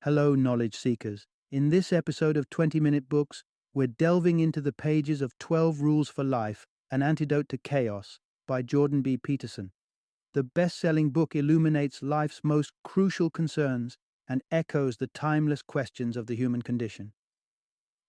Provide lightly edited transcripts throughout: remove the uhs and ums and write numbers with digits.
Hello, knowledge seekers. In this episode of 20-Minute Books, we're delving into the pages of 12 Rules for Life, An Antidote to Chaos by Jordan B. Peterson. The best-selling book illuminates life's most crucial concerns and echoes the timeless questions of the human condition.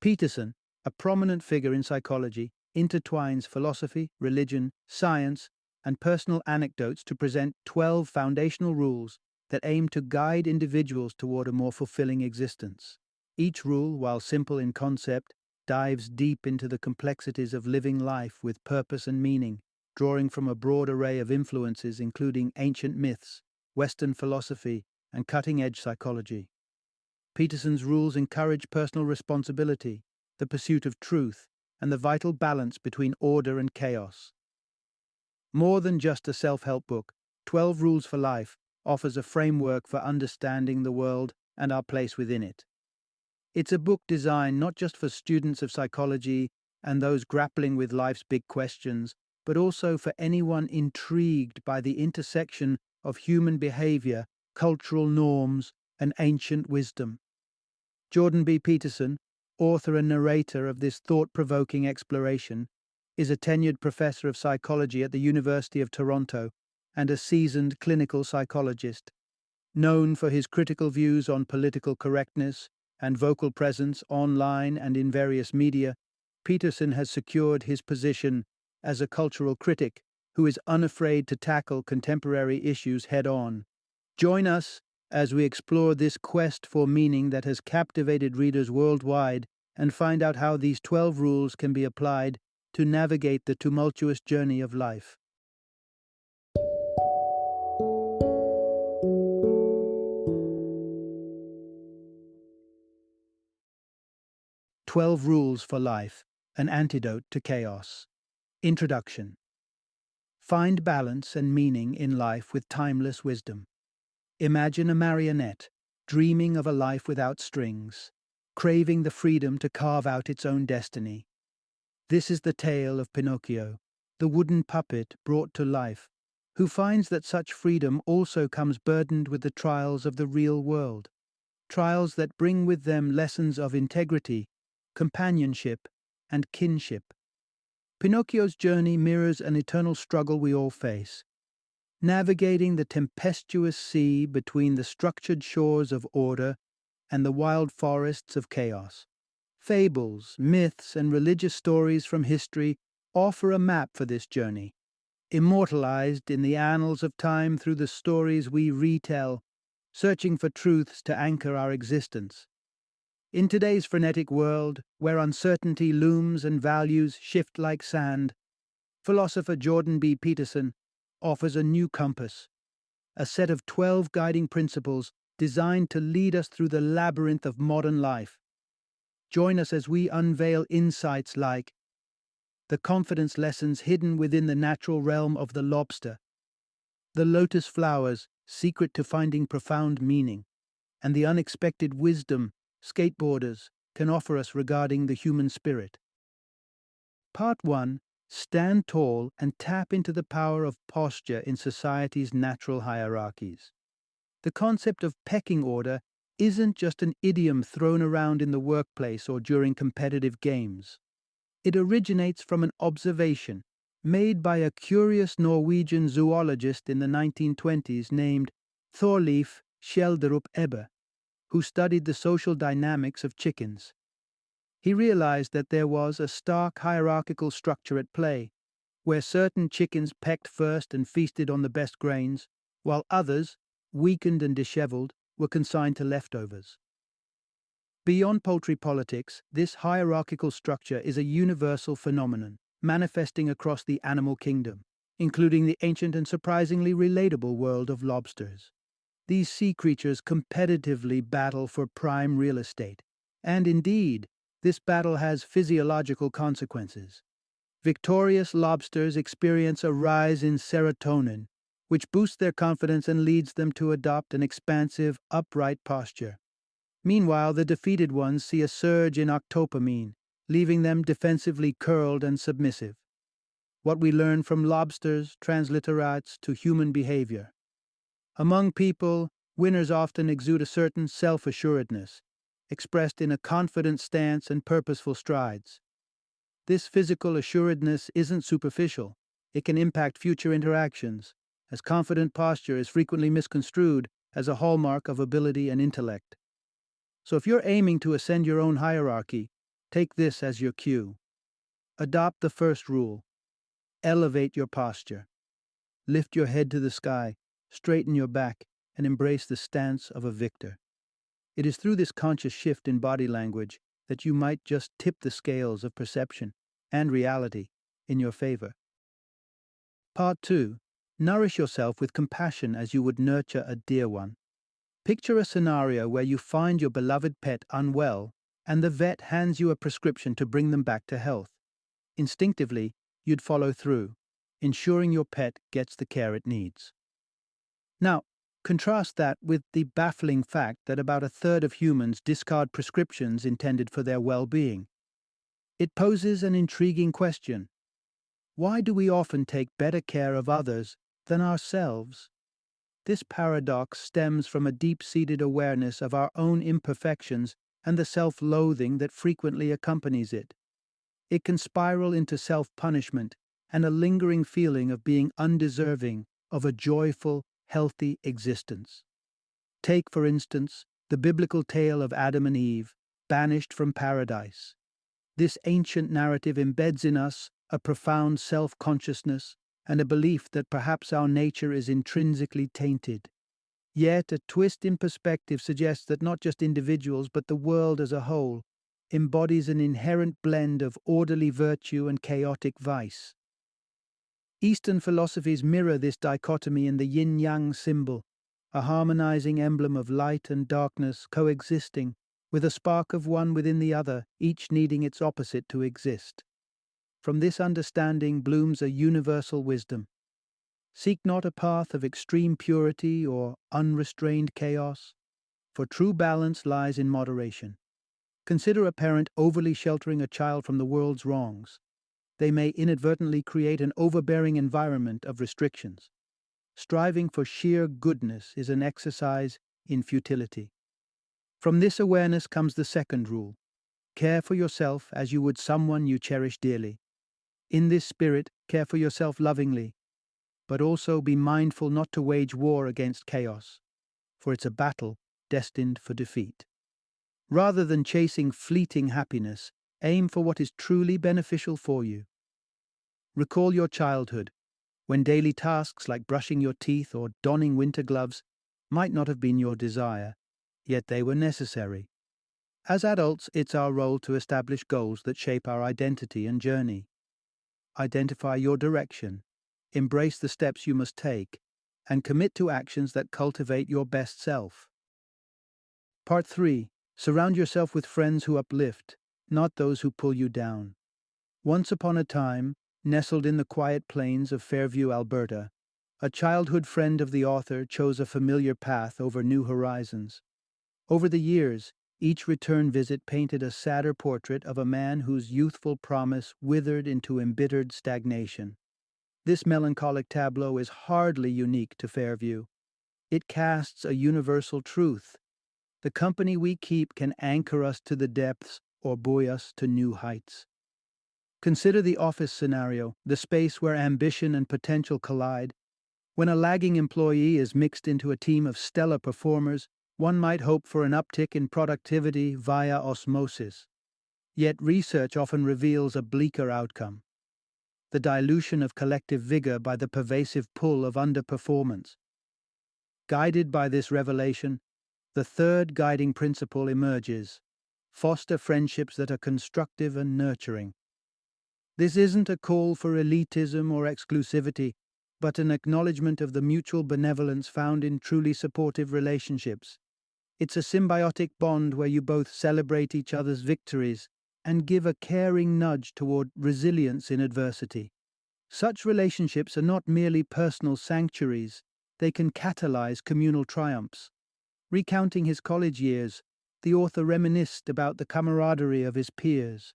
Peterson, a prominent figure in psychology, intertwines philosophy, religion, science, and personal anecdotes to present 12 foundational rules that aim to guide individuals toward a more fulfilling existence. Each rule, while simple in concept, dives deep into the complexities of living life with purpose and meaning, drawing from a broad array of influences including ancient myths, Western philosophy, and cutting-edge psychology. Peterson's rules encourage personal responsibility, the pursuit of truth, and the vital balance between order and chaos. More than just a self-help book, 12 Rules for Life offers a framework for understanding the world and our place within it. It's a book designed not just for students of psychology and those grappling with life's big questions, but also for anyone intrigued by the intersection of human behavior, cultural norms, and ancient wisdom. Jordan B. Peterson, author and narrator of this thought-provoking exploration, is a tenured professor of psychology at the University of Toronto and a seasoned clinical psychologist. Known for his critical views on political correctness and vocal presence online and in various media, Peterson has secured his position as a cultural critic who is unafraid to tackle contemporary issues head-on. Join us as we explore this quest for meaning that has captivated readers worldwide and find out how these 12 rules can be applied to navigate the tumultuous journey of life. "12 Rules for Life, An Antidote to Chaos." Introduction. Find balance and meaning in life with timeless wisdom. Imagine a marionette, dreaming of a life without strings, craving the freedom to carve out its own destiny. This is the tale of Pinocchio, the wooden puppet brought to life, who finds that such freedom also comes burdened with the trials of the real world, trials that bring with them lessons of integrity, companionship, and kinship. Pinocchio's journey mirrors an eternal struggle we all face, navigating the tempestuous sea between the structured shores of order and the wild forests of chaos. Fables, myths, and religious stories from history offer a map for this journey, immortalized in the annals of time through the stories we retell, searching for truths to anchor our existence. In today's frenetic world, where uncertainty looms and values shift like sand, philosopher Jordan B. Peterson offers a new compass, a set of 12 guiding principles designed to lead us through the labyrinth of modern life. Join us as we unveil insights like the confidence lessons hidden within the natural realm of the lobster, the lotus flower's secret to finding profound meaning, and the unexpected wisdom skateboarders can offer us regarding the human spirit. Part 1. Stand tall and tap into the power of posture in society's natural hierarchies. The concept of pecking order isn't just an idiom thrown around in the workplace or during competitive games. It originates from an observation made by a curious Norwegian zoologist in the 1920s named Thorleif Schjelderup Ebbe, who studied the social dynamics of chickens. He realized that there was a stark hierarchical structure at play, where certain chickens pecked first and feasted on the best grains, while others, weakened and disheveled, were consigned to leftovers. Beyond poultry politics, this hierarchical structure is a universal phenomenon, manifesting across the animal kingdom, including the ancient and surprisingly relatable world of lobsters. These sea creatures competitively battle for prime real estate, and indeed, this battle has physiological consequences. Victorious lobsters experience a rise in serotonin, which boosts their confidence and leads them to adopt an expansive, upright posture. Meanwhile, the defeated ones see a surge in octopamine, leaving them defensively curled and submissive. What we learn from lobsters transliterates to human behavior. Among people, Winners often exude a certain self-assuredness, expressed in a confident stance and purposeful strides. This physical assuredness isn't superficial. It can impact future interactions, as confident posture is frequently misconstrued as a hallmark of ability and intellect. So if you're aiming to ascend your own hierarchy, take this as your cue. Adopt the first rule. Elevate your posture. Lift your head to the sky, straighten your back, and embrace the stance of a victor. It is through this conscious shift in body language that you might just tip the scales of perception and reality in your favor. Part 2. Nourish yourself with compassion as you would nurture a dear one. Picture a scenario where you find your beloved pet unwell and the vet hands you a prescription to bring them back to health. Instinctively, you'd follow through, ensuring your pet gets the care it needs. Now, contrast that with the baffling fact that about a third of humans discard prescriptions intended for their well-being. It poses an intriguing question. Why do we often take better care of others than ourselves? This paradox stems from a deep-seated awareness of our own imperfections and the self-loathing that frequently accompanies it. It can spiral into self-punishment and a lingering feeling of being undeserving of a joyful, healthy existence. Take, for instance, the biblical tale of Adam and Eve, banished from paradise. This ancient narrative embeds in us a profound self-consciousness and a belief that perhaps our nature is intrinsically tainted. Yet a twist in perspective suggests that not just individuals but the world as a whole embodies an inherent blend of orderly virtue and chaotic vice. Eastern philosophies mirror this dichotomy in the yin-yang symbol, a harmonizing emblem of light and darkness coexisting, with a spark of one within the other, each needing its opposite to exist. From this understanding blooms a universal wisdom. Seek not a path of extreme purity or unrestrained chaos, for true balance lies in moderation. Consider a parent overly sheltering a child from the world's wrongs. They may inadvertently create an overbearing environment of restrictions. Striving for sheer goodness is an exercise in futility. From this awareness comes the second rule. Care for yourself as you would someone you cherish dearly. In this spirit, care for yourself lovingly, but also be mindful not to wage war against chaos, for it's a battle destined for defeat. Rather than chasing fleeting happiness, aim for what is truly beneficial for you. Recall your childhood, when daily tasks like brushing your teeth or donning winter gloves might not have been your desire, yet they were necessary. As adults, it's our role to establish goals that shape our identity and journey. Identify your direction, embrace the steps you must take, and commit to actions that cultivate your best self. Part 3. Surround yourself with friends who uplift, not those who pull you down. Once upon a time, nestled in the quiet plains of Fairview, Alberta, a childhood friend of the author chose a familiar path over new horizons. Over the years, each return visit painted a sadder portrait of a man whose youthful promise withered into embittered stagnation. This melancholic tableau is hardly unique to Fairview. It casts a universal truth. The company we keep can anchor us to the depths or buoy us to new heights. Consider the office scenario, the space where ambition and potential collide. When a lagging employee is mixed into a team of stellar performers, one might hope for an uptick in productivity via osmosis. Yet research often reveals a bleaker outcome: the dilution of collective vigor by the pervasive pull of underperformance. Guided by this revelation, the third guiding principle emerges: foster friendships that are constructive and nurturing. This isn't a call for elitism or exclusivity, but an acknowledgement of the mutual benevolence found in truly supportive relationships. It's a symbiotic bond where you both celebrate each other's victories and give a caring nudge toward resilience in adversity. Such relationships are not merely personal sanctuaries, they can catalyze communal triumphs. Recounting his college years, the author reminisced about the camaraderie of his peers,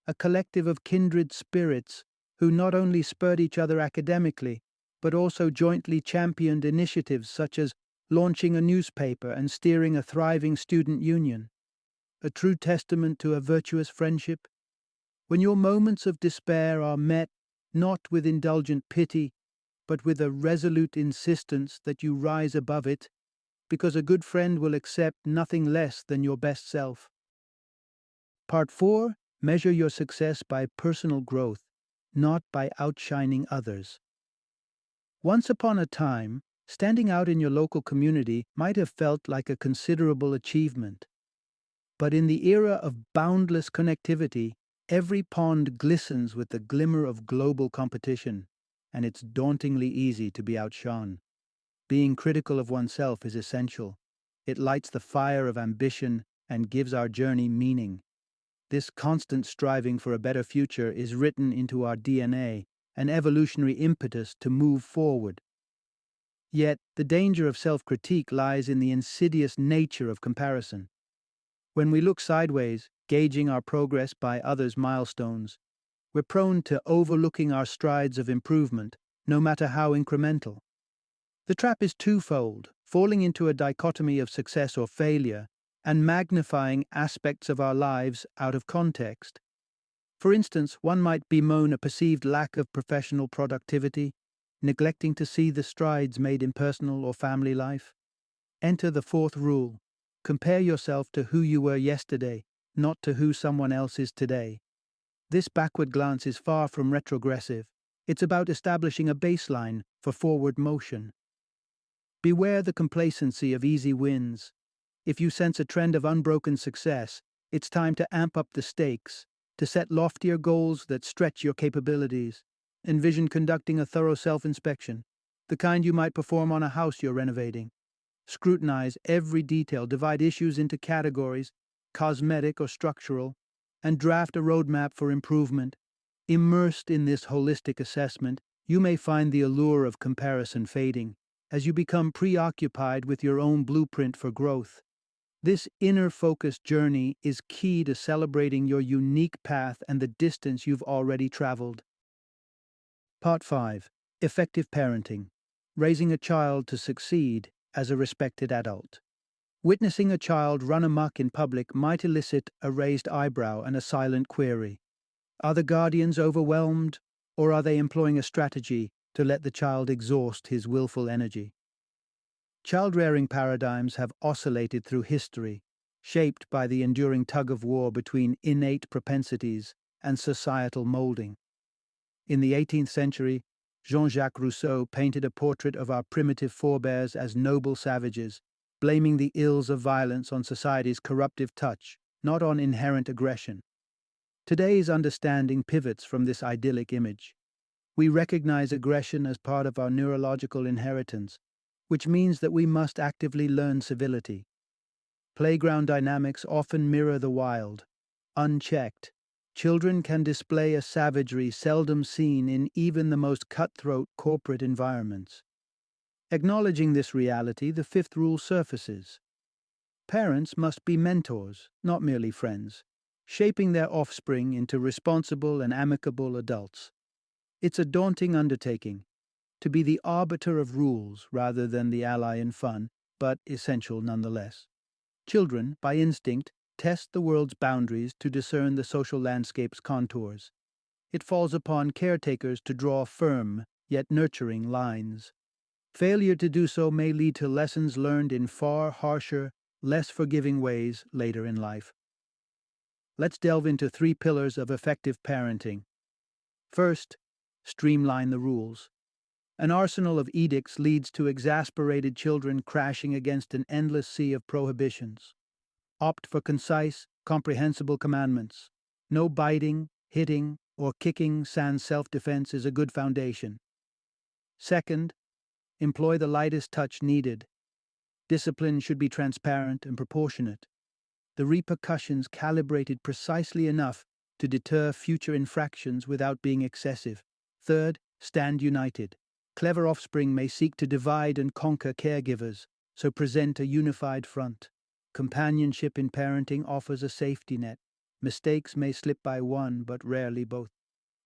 a collective of kindred spirits who not only spurred each other academically, but also jointly championed initiatives such as launching a newspaper and steering a thriving student union. A true testament to a virtuous friendship. When your moments of despair are met not with indulgent pity, but with a resolute insistence that you rise above it, because a good friend will accept nothing less than your best self. Part 4. Measure your success by personal growth, not by outshining others. Once upon a time, standing out in your local community might have felt like a considerable achievement. But in the era of boundless connectivity, every pond glistens with the glimmer of global competition, and it's dauntingly easy to be outshone. Being critical of oneself is essential. It lights the fire of ambition and gives our journey meaning. This constant striving for a better future is written into our DNA, an evolutionary impetus to move forward. Yet, the danger of self-critique lies in the insidious nature of comparison. When we look sideways, gauging our progress by others' milestones, we're prone to overlooking our strides of improvement, no matter how incremental. The trap is twofold: falling into a dichotomy of success or failure, and magnifying aspects of our lives out of context. For instance, one might bemoan a perceived lack of professional productivity, neglecting to see the strides made in personal or family life. Enter the fourth rule: compare yourself to who you were yesterday, not to who someone else is today. This backward glance is far from retrogressive. It's about establishing a baseline for forward motion. Beware the complacency of easy wins. If you sense a trend of unbroken success, it's time to amp up the stakes, to set loftier goals that stretch your capabilities. Envision conducting a thorough self-inspection, the kind you might perform on a house you're renovating. Scrutinize every detail, divide issues into categories, cosmetic or structural, and draft a roadmap for improvement. Immersed in this holistic assessment, you may find the allure of comparison fading, as you become preoccupied with your own blueprint for growth. This inner-focused journey is key to celebrating your unique path and the distance you've already traveled. Part 5. Effective parenting. Raising a child to succeed as a respected adult. Witnessing a child run amok in public might elicit a raised eyebrow and a silent query. Are the guardians overwhelmed, or are they employing a strategy to let the child exhaust his willful energy? Child-rearing paradigms have oscillated through history, shaped by the enduring tug-of-war between innate propensities and societal molding. In the 18th century, Jean-Jacques Rousseau painted a portrait of our primitive forebears as noble savages, blaming the ills of violence on society's corruptive touch, not on inherent aggression. Today's understanding pivots from this idyllic image. We recognize aggression as part of our neurological inheritance, which means that we must actively learn civility. Playground dynamics often mirror the wild. Unchecked, children can display a savagery seldom seen in even the most cutthroat corporate environments. Acknowledging this reality, the fifth rule surfaces. Parents must be mentors, not merely friends, shaping their offspring into responsible and amicable adults. It's a daunting undertaking, to be the arbiter of rules rather than the ally in fun, but essential nonetheless. Children, by instinct, test the world's boundaries to discern the social landscape's contours. It falls upon caretakers to draw firm, yet nurturing lines. Failure to do so may lead to lessons learned in far harsher, less forgiving ways later in life. Let's delve into 3 pillars of effective parenting. First, streamline the rules. An arsenal of edicts leads to exasperated children crashing against an endless sea of prohibitions. Opt for concise, comprehensible commandments. No biting, hitting, or kicking sans self-defense is a good foundation. Second, employ the lightest touch needed. Discipline should be transparent and proportionate. The repercussions calibrated precisely enough to deter future infractions without being excessive. Third, stand united. Clever offspring may seek to divide and conquer caregivers, so present a unified front. Companionship in parenting offers a safety net. Mistakes may slip by one, but rarely both.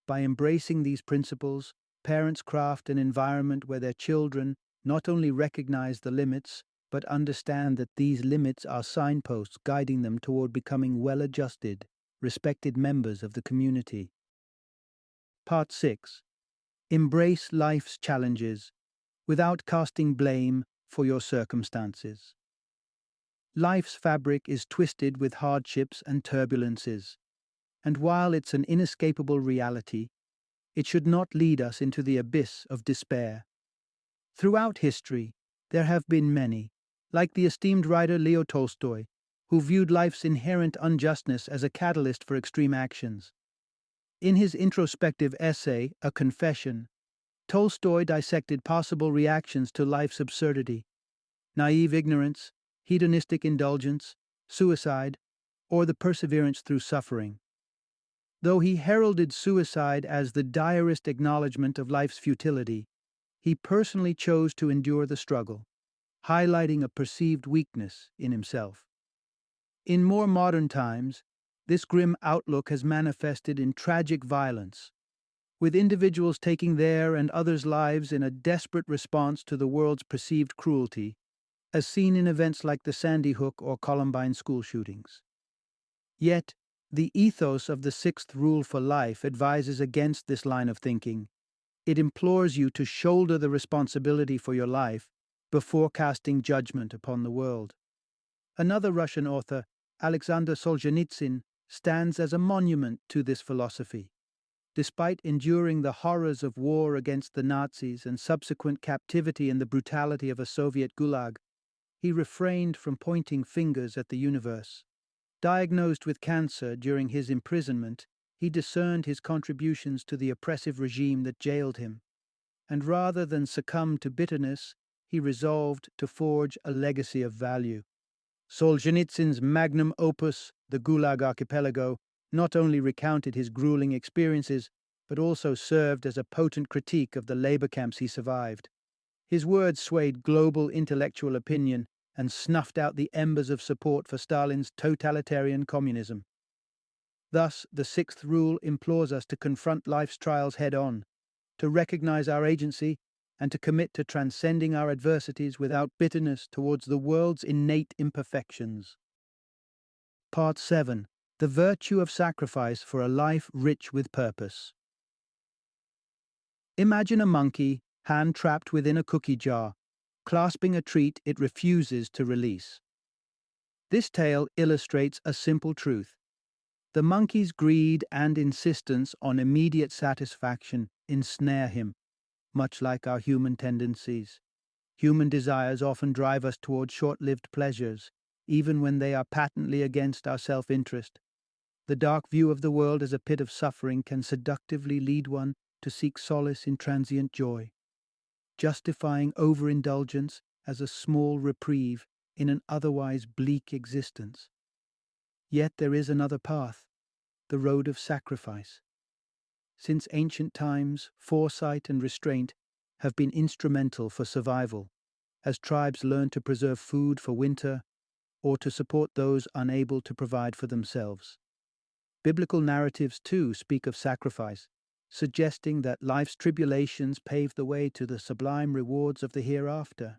By embracing these principles, parents craft an environment where their children not only recognize the limits, but understand that these limits are signposts guiding them toward becoming well-adjusted, respected members of the community. Part 6. Embrace life's challenges without casting blame for your circumstances. Life's fabric is twisted with hardships and turbulences, and while it's an inescapable reality, it should not lead us into the abyss of despair. Throughout history, there have been many, like the esteemed writer Leo Tolstoy, who viewed life's inherent unjustness as a catalyst for extreme actions. In his introspective essay, A Confession, Tolstoy dissected possible reactions to life's absurdity: naive ignorance, hedonistic indulgence, suicide, or the perseverance through suffering. Though he heralded suicide as the direst acknowledgement of life's futility, he personally chose to endure the struggle, highlighting a perceived weakness in himself. In more modern times, this grim outlook has manifested in tragic violence, with individuals taking their and others' lives in a desperate response to the world's perceived cruelty, as seen in events like the Sandy Hook or Columbine school shootings. Yet, the ethos of the sixth rule for life advises against this line of thinking. It implores you to shoulder the responsibility for your life before casting judgment upon the world. Another Russian author, Alexander Solzhenitsyn, stands as a monument to this philosophy. Despite enduring the horrors of war against the Nazis and subsequent captivity in the brutality of a Soviet gulag, he refrained from pointing fingers at the universe. Diagnosed with cancer during his imprisonment, he discerned his contributions to the oppressive regime that jailed him, and rather than succumb to bitterness, he resolved to forge a legacy of value. Solzhenitsyn's magnum opus, The Gulag Archipelago, not only recounted his grueling experiences, but also served as a potent critique of the labor camps he survived. His words swayed global intellectual opinion and snuffed out the embers of support for Stalin's totalitarian communism. Thus, the sixth rule implores us to confront life's trials head-on, to recognize our agency, and to commit to transcending our adversities without bitterness towards the world's innate imperfections. Part 7. The virtue of sacrifice for a life rich with purpose. Imagine a monkey, hand-trapped within a cookie jar, clasping a treat it refuses to release. This tale illustrates a simple truth. The monkey's greed and insistence on immediate satisfaction ensnare him, much like our human tendencies. Human desires often drive us toward short-lived pleasures, even when they are patently against our self-interest. The dark view of the world as a pit of suffering can seductively lead one to seek solace in transient joy, justifying overindulgence as a small reprieve in an otherwise bleak existence. Yet there is another path, the road of sacrifice. Since ancient times, foresight and restraint have been instrumental for survival, as tribes learned to preserve food for winter or to support those unable to provide for themselves. Biblical narratives, too, speak of sacrifice, suggesting that life's tribulations pave the way to the sublime rewards of the hereafter.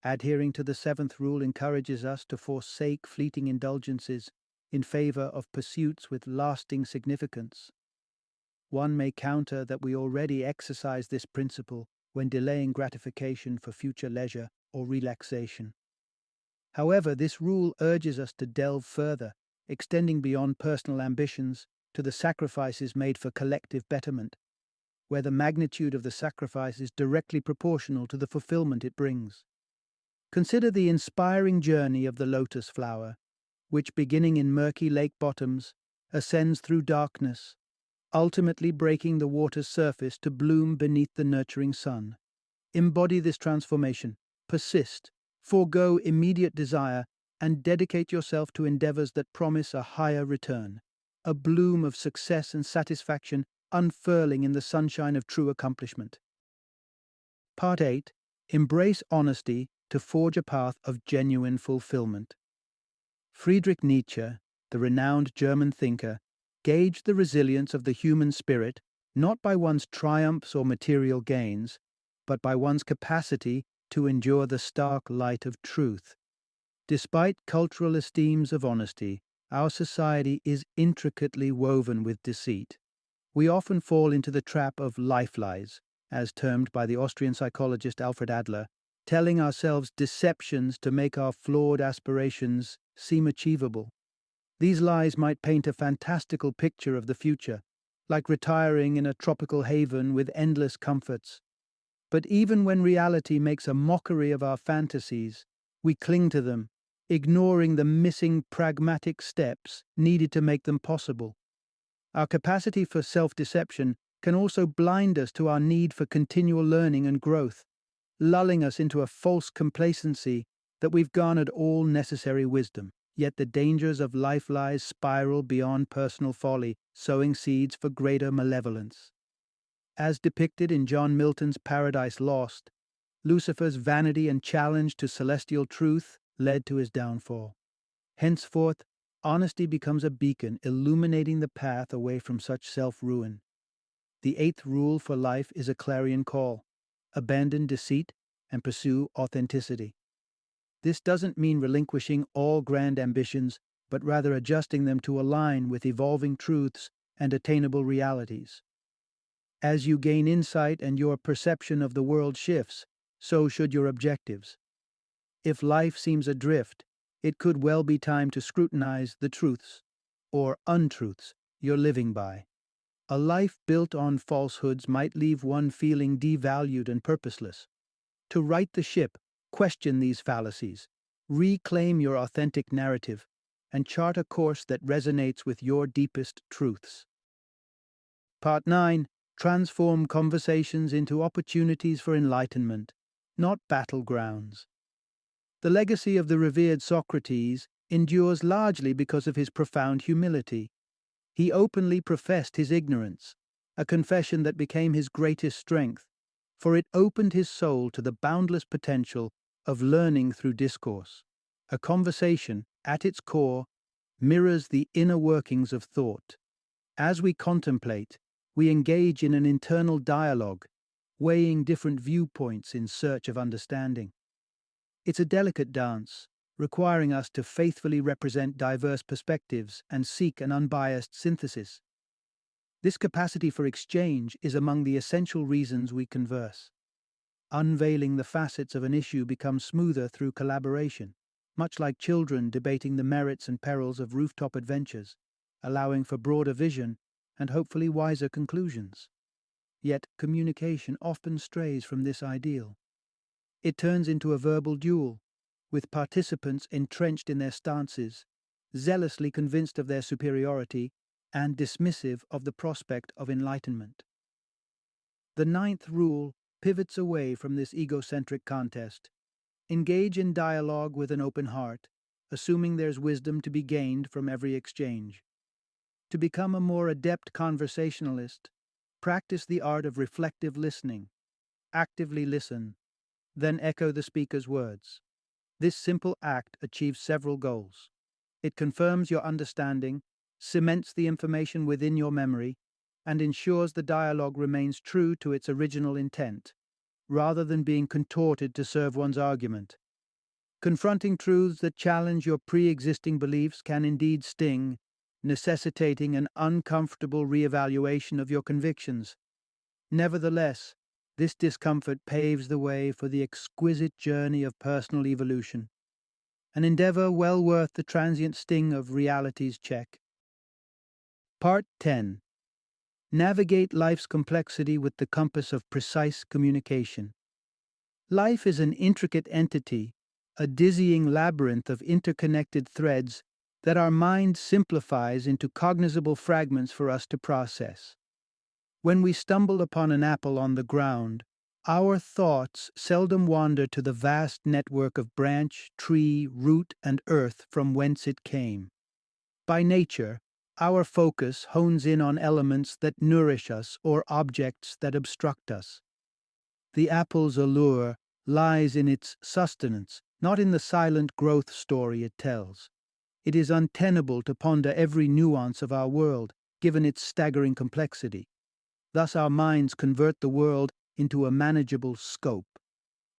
Adhering to the seventh rule encourages us to forsake fleeting indulgences in favor of pursuits with lasting significance. One may counter that we already exercise this principle when delaying gratification for future leisure or relaxation. However, this rule urges us to delve further, extending beyond personal ambitions to the sacrifices made for collective betterment, where the magnitude of the sacrifice is directly proportional to the fulfillment it brings. Consider the inspiring journey of the lotus flower, which, beginning in murky lake bottoms, ascends through darkness, ultimately breaking the water's surface to bloom beneath the nurturing sun. Embody this transformation, persist, forego immediate desire, and dedicate yourself to endeavors that promise a higher return, a bloom of success and satisfaction unfurling in the sunshine of true accomplishment. Part 8. Embrace honesty to forge a path of genuine fulfillment. Friedrich Nietzsche, the renowned German thinker, gauged the resilience of the human spirit not by one's triumphs or material gains, but by one's capacity to endure the stark light of truth. Despite cultural esteems of honesty, our society is intricately woven with deceit. We often fall into the trap of life lies, as termed by the Austrian psychologist Alfred Adler, telling ourselves deceptions to make our flawed aspirations seem achievable. These lies might paint a fantastical picture of the future, like retiring in a tropical haven with endless comforts. But even when reality makes a mockery of our fantasies, we cling to them, ignoring the missing pragmatic steps needed to make them possible. Our capacity for self-deception can also blind us to our need for continual learning and growth, lulling us into a false complacency that we've garnered all necessary wisdom. Yet the dangers of life lies spiral beyond personal folly, sowing seeds for greater malevolence. As depicted in John Milton's Paradise Lost, Lucifer's vanity and challenge to celestial truth led to his downfall. Henceforth, honesty becomes a beacon illuminating the path away from such self-ruin. The eighth rule for life is a clarion call: abandon deceit and pursue authenticity. This doesn't mean relinquishing all grand ambitions, but rather adjusting them to align with evolving truths and attainable realities. As you gain insight and your perception of the world shifts, so should your objectives. If life seems adrift, it could well be time to scrutinize the truths, or untruths, you're living by. A life built on falsehoods might leave one feeling devalued and purposeless. To right the ship, question these fallacies, reclaim your authentic narrative, and chart a course that resonates with your deepest truths. Part 9. Transform conversations into opportunities for enlightenment, not battlegrounds. The legacy of the revered Socrates endures largely because of his profound humility. He openly professed his ignorance, a confession that became his greatest strength, for it opened his soul to the boundless potential of learning through discourse. A conversation, at its core, mirrors the inner workings of thought. As we contemplate, we engage in an internal dialogue, weighing different viewpoints in search of understanding. It's a delicate dance, requiring us to faithfully represent diverse perspectives and seek an unbiased synthesis. This capacity for exchange is among the essential reasons we converse. Unveiling the facets of an issue becomes smoother through collaboration, much like children debating the merits and perils of rooftop adventures, allowing for broader vision and hopefully wiser conclusions. Yet communication often strays from this ideal. It turns into a verbal duel, with participants entrenched in their stances, zealously convinced of their superiority, and dismissive of the prospect of enlightenment. The ninth rule pivots away from this egocentric contest. Engage in dialogue with an open heart, assuming there's wisdom to be gained from every exchange. To become a more adept conversationalist, practice the art of reflective listening. Actively listen, then echo the speaker's words. This simple act achieves several goals. It confirms your understanding, cements the information within your memory, and ensures the dialogue remains true to its original intent, rather than being contorted to serve one's argument. Confronting truths that challenge your pre-existing beliefs can indeed sting, necessitating an uncomfortable reevaluation of your convictions. Nevertheless, this discomfort paves the way for the exquisite journey of personal evolution, an endeavor well worth the transient sting of reality's check. Part 10. Navigate life's complexity with the compass of precise communication. Life is an intricate entity, a dizzying labyrinth of interconnected threads that our mind simplifies into cognizable fragments for us to process. When we stumble upon an apple on the ground, our thoughts seldom wander to the vast network of branch, tree, root, and earth from whence it came. By nature, our focus hones in on elements that nourish us or objects that obstruct us. The apple's allure lies in its sustenance, not in the silent growth story it tells. It is untenable to ponder every nuance of our world, given its staggering complexity. Thus our minds convert the world into a manageable scope.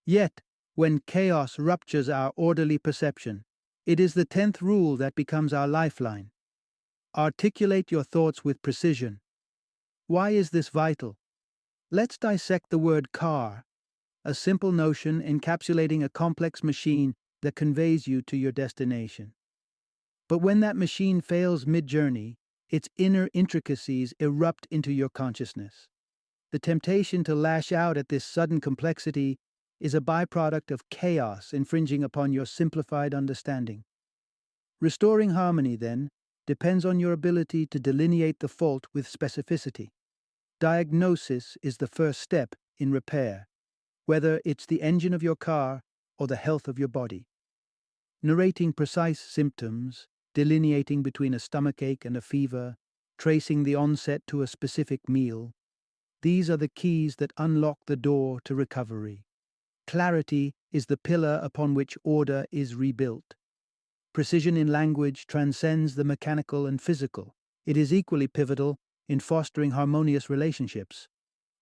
Yet, When chaos ruptures our orderly perception, it is the 10th rule that becomes our lifeline. Articulate your thoughts with precision. Why is this vital? Let's dissect the word car, a simple notion encapsulating a complex machine that conveys you to your destination. But when that machine fails mid-journey, its inner intricacies erupt into your consciousness. The temptation to lash out at this sudden complexity is a byproduct of chaos infringing upon your simplified understanding. Restoring harmony, then, depends on your ability to delineate the fault with specificity. Diagnosis is the first step in repair, whether it's the engine of your car or the health of your body. Narrating precise symptoms, delineating between a stomachache and a fever, tracing the onset to a specific meal, these are the keys that unlock the door to recovery. Clarity is the pillar upon which order is rebuilt. Precision in language transcends the mechanical and physical. It is equally pivotal in fostering harmonious relationships.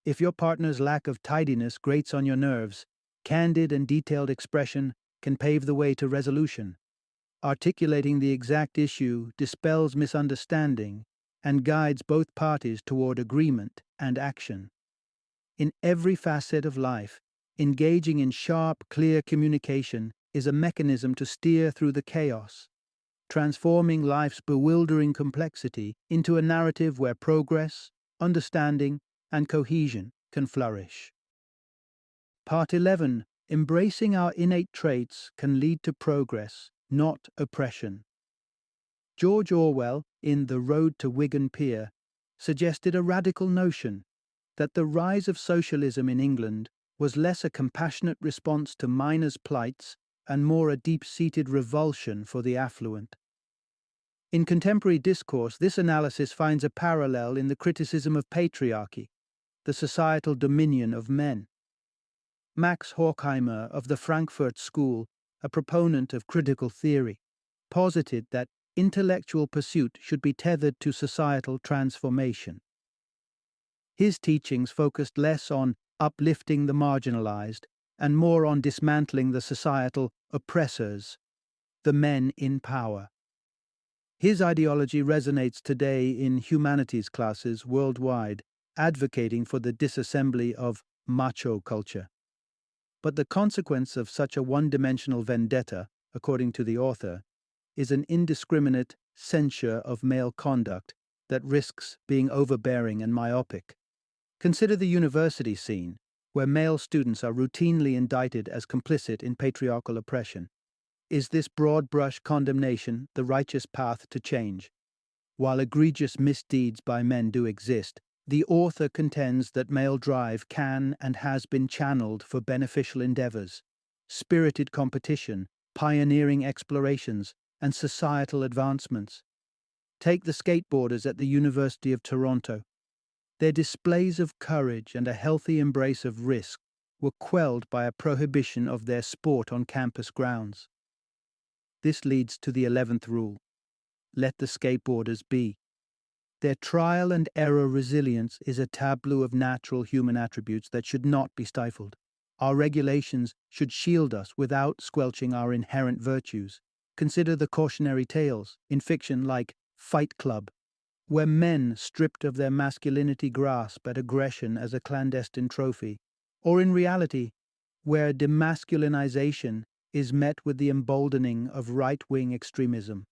If your partner's lack of tidiness grates on your nerves, candid and detailed expression can pave the way to resolution. Articulating the exact issue dispels misunderstanding and guides both parties toward agreement and action. In every facet of life, engaging in sharp, clear communication is a mechanism to steer through the chaos, transforming life's bewildering complexity into a narrative where progress, understanding, and cohesion can flourish. Part 11. Embracing our innate traits can lead to progress, not oppression. George Orwell, in The Road to Wigan Pier, suggested a radical notion that the rise of socialism in England was less a compassionate response to miners' plights and more a deep-seated revulsion for the affluent. In contemporary discourse, this analysis finds a parallel in the criticism of patriarchy, the societal dominion of men. Max Horkheimer of the Frankfurt School, a proponent of critical theory, posited that intellectual pursuit should be tethered to societal transformation. His teachings focused less on uplifting the marginalized and more on dismantling the societal oppressors, the men in power. His ideology resonates today in humanities classes worldwide, advocating for the disassembly of macho culture. But the consequence of such a one-dimensional vendetta, according to the author, is an indiscriminate censure of male conduct that risks being overbearing and myopic. Consider the university scene, where male students are routinely indicted as complicit in patriarchal oppression. Is this broad-brush condemnation the righteous path to change? While egregious misdeeds by men do exist, the author contends that male drive can and has been channeled for beneficial endeavors, spirited competition, pioneering explorations, and societal advancements. Take the skateboarders at the University of Toronto. Their displays of courage and a healthy embrace of risk were quelled by a prohibition of their sport on campus grounds. This leads to the 11th rule: let the skateboarders be. Their trial and error resilience is a tableau of natural human attributes that should not be stifled. Our regulations should shield us without squelching our inherent virtues. Consider the cautionary tales in fiction like Fight Club, where men stripped of their masculinity grasp at aggression as a clandestine trophy, or in reality, where demasculinization is met with the emboldening of right-wing extremism.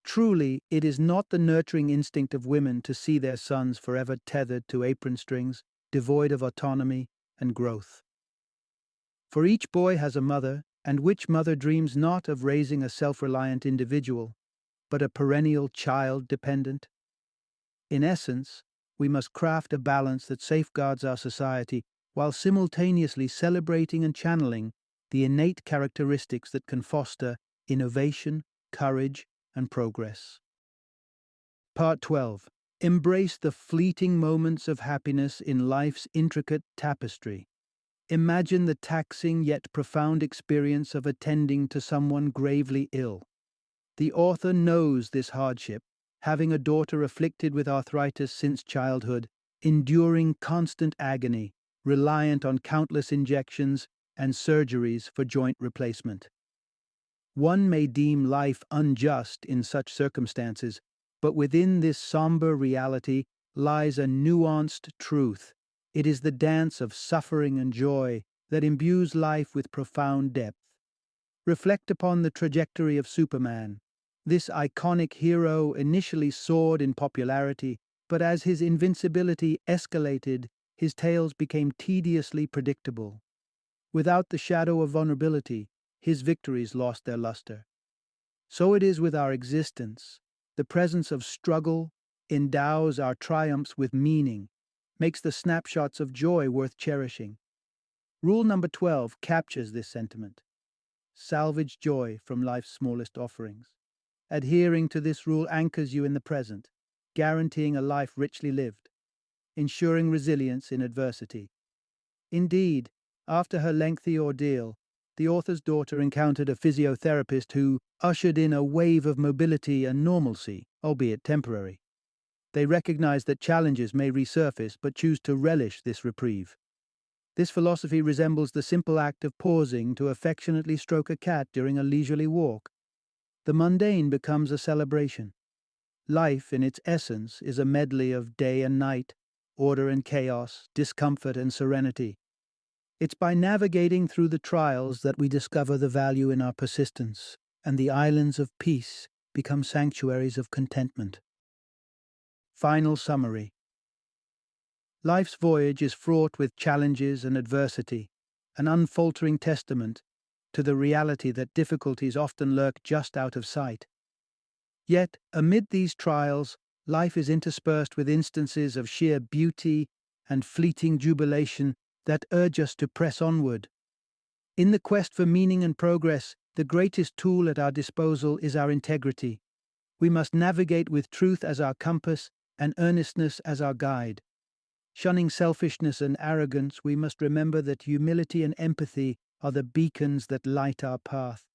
Truly, it is not the nurturing instinct of women to see their sons forever tethered to apron strings, devoid of autonomy and growth. For each boy has a mother, and which mother dreams not of raising a self-reliant individual, but a perennial child dependent? In essence, we must craft a balance that safeguards our society while simultaneously celebrating and channeling the innate characteristics that can foster innovation, courage, and progress. Part 12. Embrace the fleeting moments of happiness in life's intricate tapestry. Imagine the taxing yet profound experience of attending to someone gravely ill. The author knows this hardship, having a daughter afflicted with arthritis since childhood, enduring constant agony, reliant on countless injections, and surgeries for joint replacement. One may deem life unjust in such circumstances, but within this somber reality lies a nuanced truth. It is the dance of suffering and joy that imbues life with profound depth. Reflect upon the trajectory of Superman. This iconic hero initially soared in popularity, but as his invincibility escalated, his tales became tediously predictable. Without the shadow of vulnerability, his victories lost their luster. So it is with our existence. The presence of struggle endows our triumphs with meaning, makes the snapshots of joy worth cherishing. Rule number 12 captures this sentiment. Salvage joy from life's smallest offerings. Adhering to this rule anchors you in the present, guaranteeing a life richly lived, ensuring resilience in adversity. Indeed, after her lengthy ordeal, the author's daughter encountered a physiotherapist who ushered in a wave of mobility and normalcy, albeit temporary. They recognize that challenges may resurface but choose to relish this reprieve. This philosophy resembles the simple act of pausing to affectionately stroke a cat during a leisurely walk. The mundane becomes a celebration. Life, in its essence, is a medley of day and night, order and chaos, discomfort and serenity. It's by navigating through the trials that we discover the value in our persistence, and the islands of peace become sanctuaries of contentment. Final summary. Life's voyage is fraught with challenges and adversity, an unfaltering testament to the reality that difficulties often lurk just out of sight. Yet, amid these trials, life is interspersed with instances of sheer beauty and fleeting jubilation that urge us to press onward. In the quest for meaning and progress, the greatest tool at our disposal is our integrity. We must navigate with truth as our compass and earnestness as our guide. Shunning selfishness and arrogance, we must remember that humility and empathy are the beacons that light our path.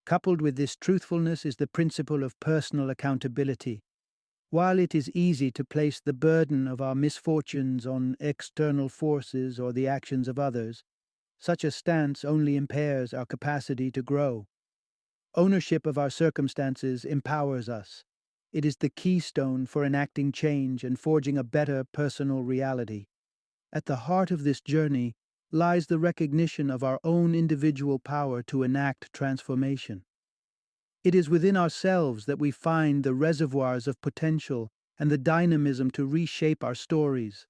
Coupled with this truthfulness is the principle of personal accountability. While it is easy to place the burden of our misfortunes on external forces or the actions of others, such a stance only impairs our capacity to grow. Ownership of our circumstances empowers us. It is the keystone for enacting change and forging a better personal reality. At the heart of this journey lies the recognition of our own individual power to enact transformation. It is within ourselves that we find the reservoirs of potential and the dynamism to reshape our stories.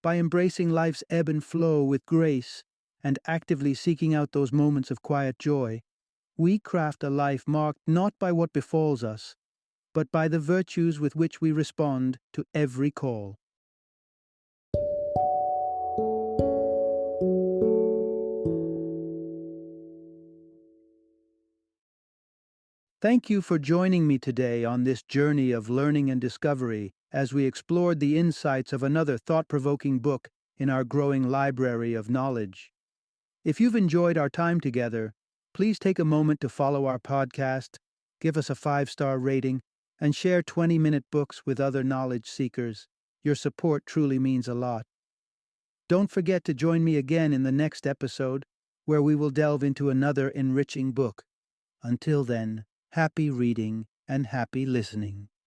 By embracing life's ebb and flow with grace and actively seeking out those moments of quiet joy, we craft a life marked not by what befalls us, but by the virtues with which we respond to every call. Thank you for joining me today on this journey of learning and discovery as we explored the insights of another thought-provoking book in our growing library of knowledge. If you've enjoyed our time together, please take a moment to follow our podcast, give us a 5-star rating, and share 20-minute books with other knowledge seekers. Your support truly means a lot. Don't forget to join me again in the next episode, where we will delve into another enriching book. Until then, happy reading and happy listening.